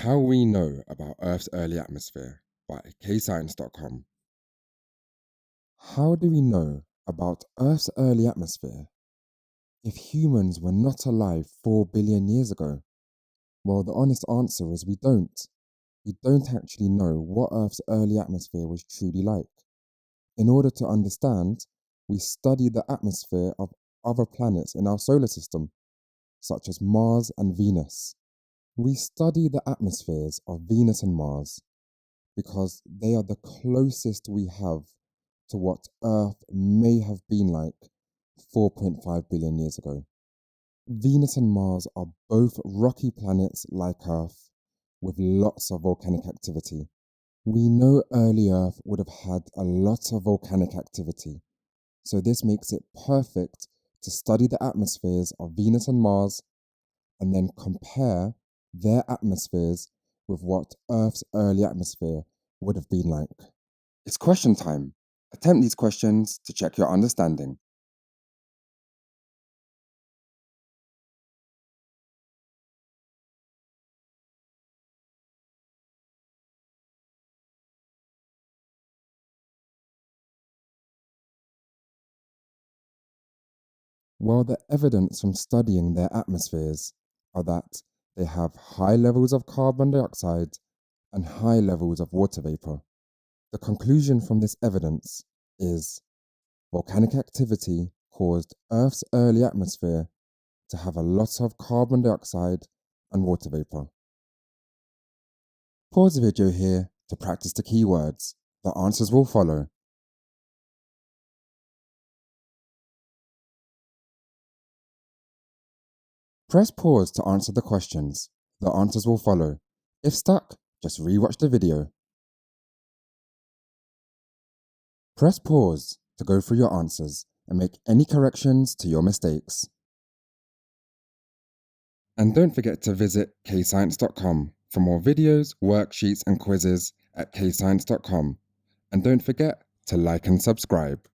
How We Know About Earth's Early Atmosphere by KayScience.com. How do we know about Earth's early atmosphere if humans were not alive 4 billion years ago? Well, the honest answer is we don't. We don't actually know what Earth's early atmosphere was truly like. In order to understand, we study the atmosphere of other planets in our solar system, such as Mars and Venus. We study the atmospheres of Venus and Mars because they are the closest we have to what Earth may have been like 4.5 billion years ago. Venus and Mars are both rocky planets like Earth with lots of volcanic activity. We know early Earth would have had a lot of volcanic activity, so this makes it perfect to study the atmospheres of Venus and Mars and then compare their atmospheres with what Earth's early atmosphere would have been like. It's question time. Attempt these questions to check your understanding. Well, the evidence from studying their atmospheres are that they have high levels of carbon dioxide and high levels of water vapor. The conclusion from this evidence is volcanic activity caused Earth's early atmosphere to have a lot of carbon dioxide and water vapor. Pause the video here to practice the keywords. The answers will follow. Press pause to answer the questions. The answers will follow. If stuck, just rewatch the video. Press pause to go through your answers and make any corrections to your mistakes. And don't forget to visit KayScience.com for more videos, worksheets and quizzes at KayScience.com. And don't forget to like and subscribe.